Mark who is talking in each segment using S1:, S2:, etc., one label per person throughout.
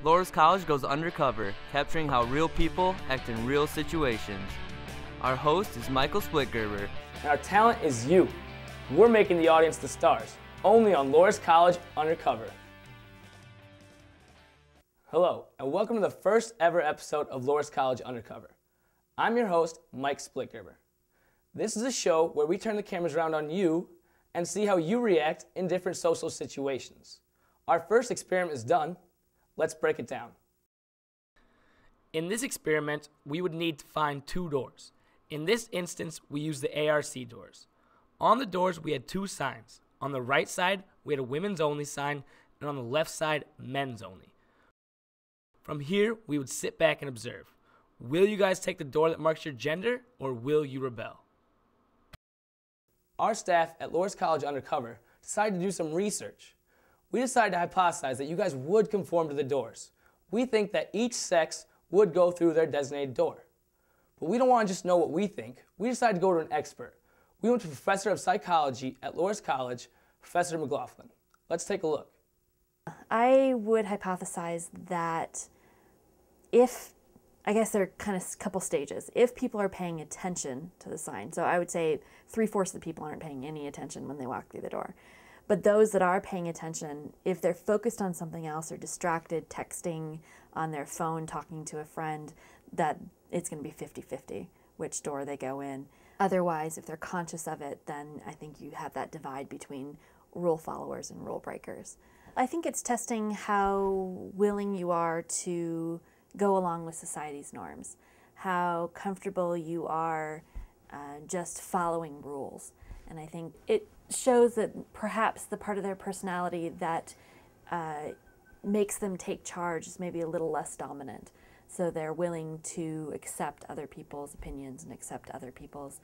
S1: Loras College goes undercover, capturing how real people act in real situations. Our host is Michael Splitgerber.
S2: And our talent is you. We're making the audience the stars, only on Loras College Undercover. Hello, and welcome to the first ever episode of Loras College Undercover. I'm your host, Mike Splitgerber. This is a show where we turn the cameras around on you and see how you react in different social situations. Our first experiment is done. Let's break it down.
S3: In this experiment, we would need to find two doors. In this instance, we used the ARC doors. On the doors, we had two signs. On the right side, we had a women's only sign, and on the left side, men's only. From here, we would sit back and observe. Will you guys take the door that marks your gender, or will you rebel?
S2: Our staff at Loras College Undercover decided to do some research. We decided to hypothesize that you guys would conform to the doors. We think that each sex would go through their designated door. But we don't want to just know what we think. We decided to go to an expert. We went to Professor of Psychology at Loras College, Professor McLaughlin. Let's take a look.
S4: I would hypothesize that I guess there are kind of a couple stages. If people are paying attention to the sign, so I would say 3/4 of the people aren't paying any attention when they walk through the door. But those that are paying attention, if they're focused on something else or distracted, texting on their phone, talking to a friend, that it's going to be 50-50 which door they go in. Otherwise, if they're conscious of it, then I think you have that divide between rule followers and rule breakers. I think it's testing how willing you are to go along with society's norms, how comfortable you are just following rules. And I think it shows that perhaps the part of their personality that makes them take charge is maybe a little less dominant. So they're willing to accept other people's opinions and accept other people's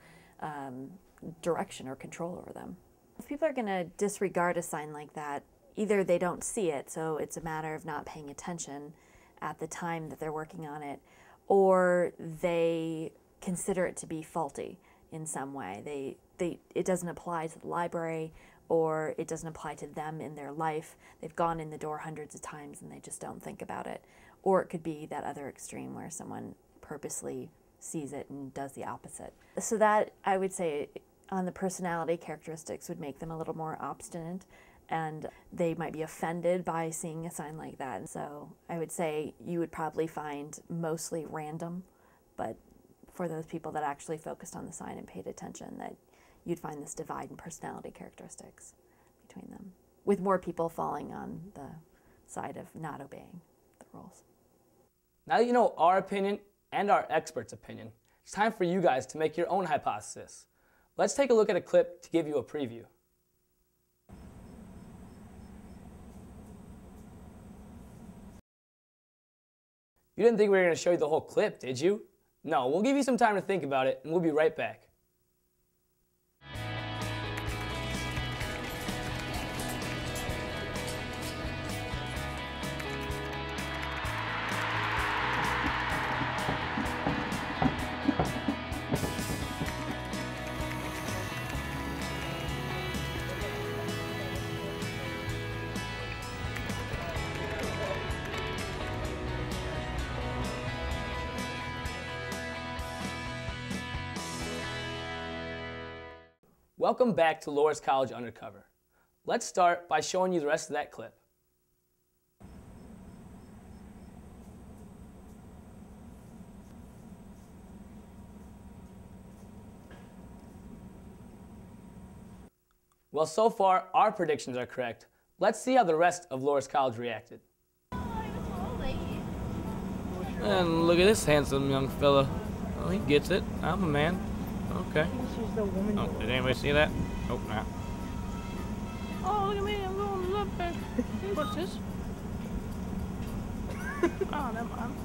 S4: direction or control over them. If people are going to disregard a sign like that, either they don't see it, so it's a matter of not paying attention at the time that they're working on it, or they consider it to be faulty in some way. It doesn't apply to the library, or it doesn't apply to them in their life. They've gone in the door hundreds of times and they just don't think about it. Or it could be that other extreme where someone purposely sees it and does the opposite. So that, I would say, on the personality characteristics would make them a little more obstinate, and they might be offended by seeing a sign like that. So I would say you would probably find mostly random, but for those people that actually focused on the sign and paid attention, that you'd find this divide in personality characteristics between them, with more people falling on the side of not obeying the rules.
S2: Now that you know our opinion and our expert's opinion, it's time for you guys to make your own hypothesis. Let's take a look at a clip to give you a preview. You didn't think we were going to show you the whole clip, did you? No, we'll give you some time to think about it, and we'll be right back. Welcome back to Loras College Undercover. Let's start by showing you the rest of that clip. Well, so far, our predictions are correct. Let's see how the rest of Loras College reacted.
S3: And look at this handsome young fella. Oh, he gets it. I'm a man. Okay. Oh, did anybody see that? Oh, no. Oh, look at me. I'm going to love bed. What's this? Oh, never mind.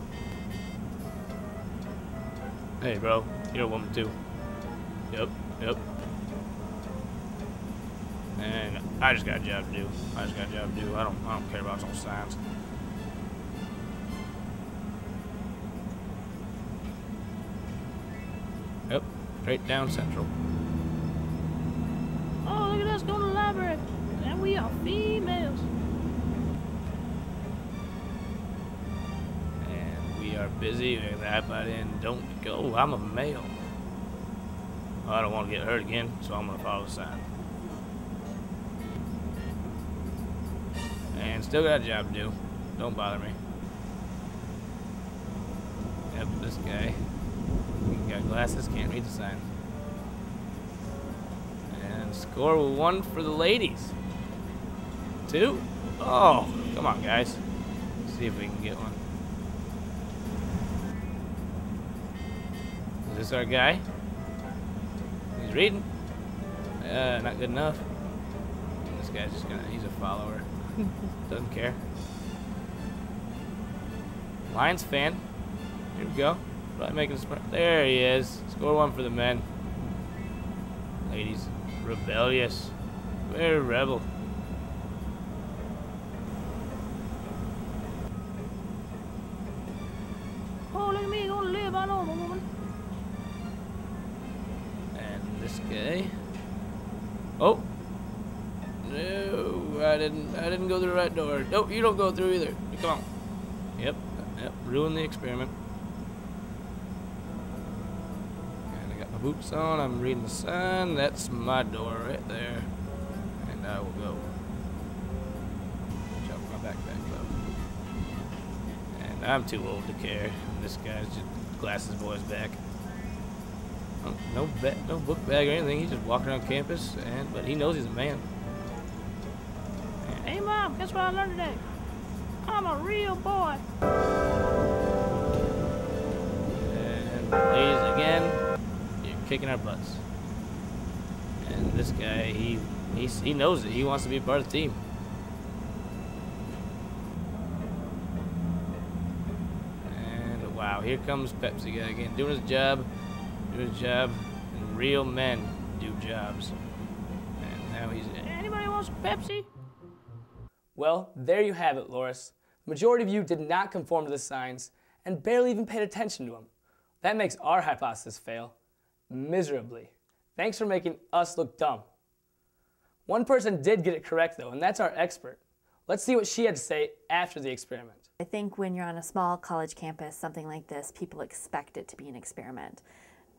S3: Hey, bro. You're a woman, too. Yep. And I just got a job to do. I don't care about those signs. Yep. Straight down Central. Oh, look at us going to the library. And we are females. busy. We got the iPod in. Don't go. I'm a male. I don't want to get hurt again, so I'm going to follow the sign. And still got a job to do. Don't bother me. Yep, this guy. He got glasses, can't read the sign. And score 1 for the ladies. 2? Oh, come on, guys. Let's see if we can get one. Is this our guy? He's reading. Not good enough. This guy's just gonna, he's a follower. Doesn't care. Lions fan. Here we go. Probably making a sprint. There he is. Score 1 for the men. Ladies, rebellious. Very rebel.
S5: Oh, look at me, gonna live, I know, woman.
S3: And this guy. Oh. No, I didn't go through the right door. Nope, you don't go through either. Come on. Yep, ruin the experiment. And I got my boots on, I'm reading the sign. That's my door right there. And I will go. Jump my backpack up. And I'm too old to care. This guy's just glasses boy's back. Oh, no book bag or anything. He's just walking around campus, but he knows he's a man.
S5: Hey, Mom, guess what I learned today? I'm a real boy.
S3: And ladies, again, you're kicking our butts. And this guy, he knows it. He wants to be a part of the team. And wow, here comes Pepsi guy again, doing his job. And real men do jobs. And now he's in.
S5: Anybody want some Pepsi?
S2: Well, there you have it, Loris. The majority of you did not conform to the signs and barely even paid attention to them. That makes our hypothesis fail miserably. Thanks for making us look dumb. One person did get it correct, though, and that's our expert. Let's see what she had to say after the experiment.
S4: I think when you're on a small college campus, something like this, people expect it to be an experiment.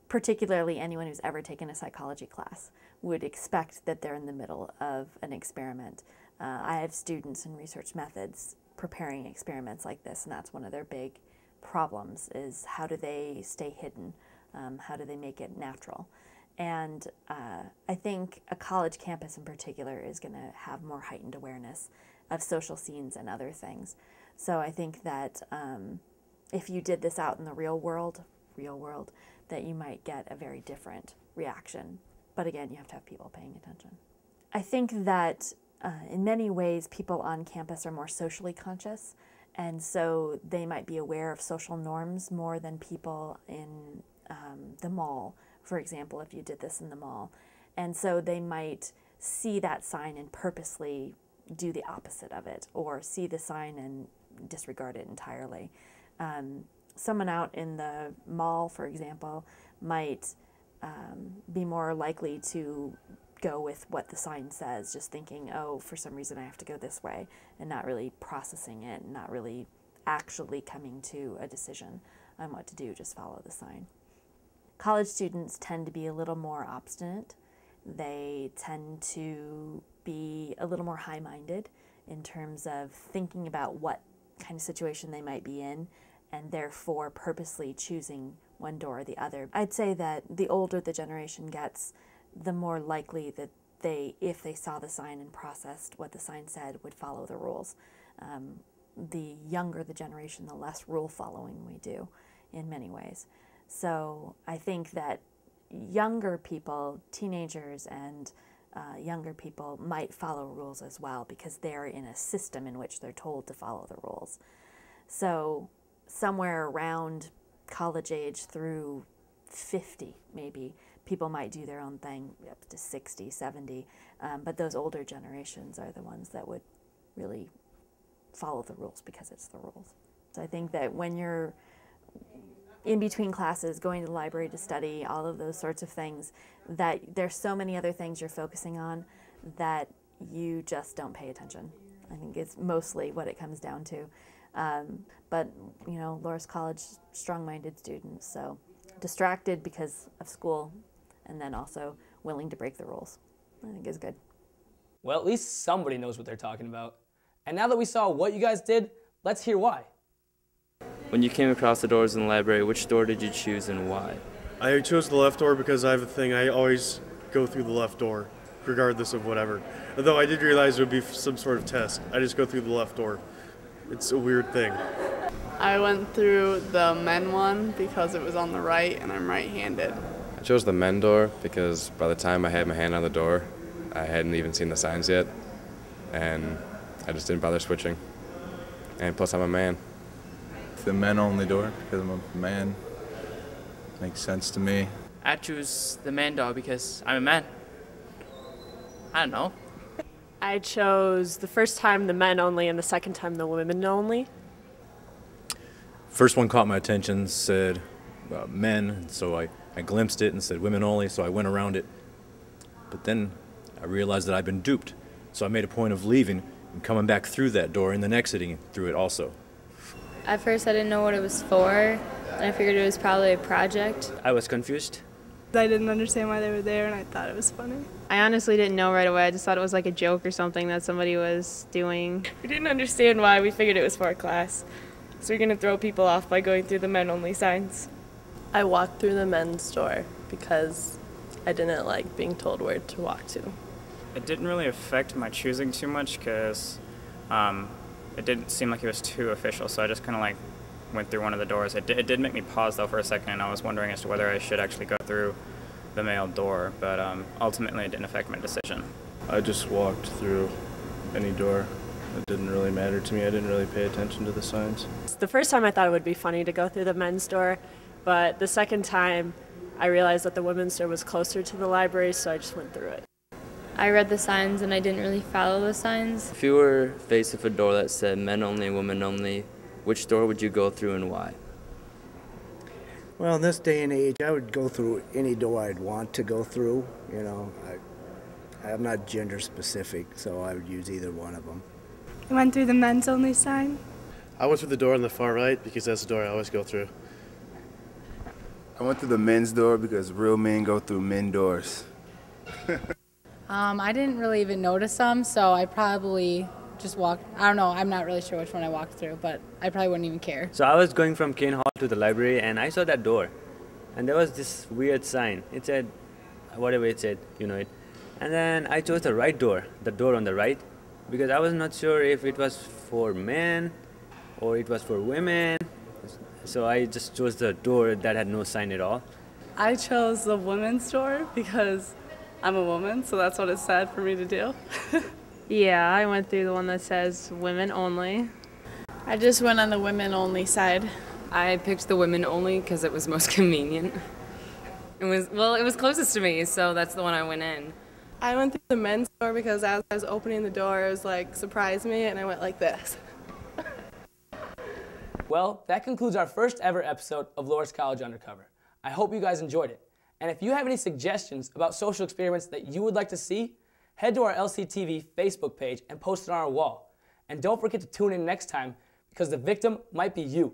S4: Particularly anyone who's ever taken a psychology class would expect that they're in the middle of an experiment. I have students in research methods preparing experiments like this, and that's one of their big problems is how do they stay hidden? How do they make it natural? And I think a college campus in particular is going to have more heightened awareness of social scenes and other things. So I think that if you did this out in the real world, that you might get a very different reaction. But again, you have to have people paying attention. I think that in many ways, people on campus are more socially conscious, and so they might be aware of social norms more than people in the mall, for example, if you did this in the mall. And so they might see that sign and purposely do the opposite of it, or see the sign and disregard it entirely. Someone out in the mall, for example, might be more likely to go with what the sign says, just thinking, oh, for some reason I have to go this way, and not really processing it, and not really actually coming to a decision on what to do, just follow the sign. College students tend to be a little more obstinate. They tend to be a little more high-minded in terms of thinking about what kind of situation they might be in, and therefore purposely choosing one door or the other. I'd say that the older the generation gets, the more likely that they, if they saw the sign and processed what the sign said, would follow the rules. The younger the generation, the less rule following we do in many ways. So I think that younger people, teenagers and younger people might follow rules as well because they're in a system in which they're told to follow the rules. So somewhere around college age through 50 maybe, people might do their own thing up to 60, 70, but those older generations are the ones that would really follow the rules because it's the rules. So I think that when you're in between classes, going to the library to study, all of those sorts of things, that there's so many other things you're focusing on that you just don't pay attention. I think it's mostly what it comes down to. But, you know, Loras College, strong-minded students, so distracted because of school and then also willing to break the rules, I think is good.
S2: Well, at least somebody knows what they're talking about. And now that we saw what you guys did, let's hear why.
S1: When you came across the doors in the library, which door did you choose and why?
S6: I chose the left door because I have a thing. I always go through the left door, regardless of whatever. Although I did realize it would be some sort of test. I just go through the left door. It's a weird thing.
S7: I went through the men one because it was on the right and I'm right-handed.
S8: I chose the men door because by the time I had my hand on the door, I hadn't even seen the signs yet, and I just didn't bother switching. And plus I'm a man.
S9: The men only door because I'm a man. Makes sense to me.
S10: I choose the man door because I'm a man. I don't know.
S11: I chose the first time the men only and the second time the women only.
S12: First one caught my attention, said men, and so I glimpsed it and said women only, so I went around it. But then I realized that I'd been duped, so I made a point of leaving and coming back through that door and then exiting through it also.
S13: At first I didn't know what it was for, and I figured it was probably a project.
S1: I was confused.
S7: I didn't understand why they were there and I thought it was funny.
S11: I honestly didn't know right away. I just thought it was like a joke or something that somebody was doing. We didn't understand why. We figured it was for a class. So we're going to throw people off by going through the men only signs.
S14: I walked through the men's door because I didn't like being told where to walk to.
S15: It didn't really affect my choosing too much because it didn't seem like it was too official, so I just kind of like went through one of the doors. It did make me pause though for a second, and I was wondering as to whether I should actually go through the male door, but ultimately it didn't affect my decision.
S6: I just walked through any door. It didn't really matter to me. I didn't really pay attention to the signs.
S11: The first time I thought it would be funny to go through the men's door, but the second time I realized that the women's door was closer to the library, so I just went through it.
S13: I read the signs and I didn't really follow the signs.
S1: If you were faced with a door that said men only, women only, which door would you go through and why?
S16: Well, in this day and age, I would go through any door I'd want to go through. You know, I'm not gender specific, so I would use either one of them.
S7: I went through the men's only sign.
S6: I went through the door on the far right because that's the door I always go through.
S9: I went through the men's door because real men go through men doors.
S17: I didn't really even notice them, so I probably just walked. I don't know, I'm not really sure which one I walked through, but I probably wouldn't even care.
S1: So I was going from Kane Hall to the library and I saw that door. And there was this weird sign. It said, whatever it said, you know it. And then I chose the right door, the door on the right, because I was not sure if it was for men or it was for women. So I just chose the door that had no sign at all.
S7: I chose the women's door because I'm a woman, so that's what it said for me to do.
S11: Yeah, I went through the one that says women only.
S14: I just went on the women only side.
S18: I picked the women only because it was most convenient. It was closest to me, so that's the one I went in.
S14: I went through the men's door because as I was opening the door, it was like, surprised me, and I went like this.
S2: Well, that concludes our first ever episode of Loras College Undercover. I hope you guys enjoyed it. And if you have any suggestions about social experiments that you would like to see, head to our LCTV Facebook page and post it on our wall. And don't forget to tune in next time because the victim might be you.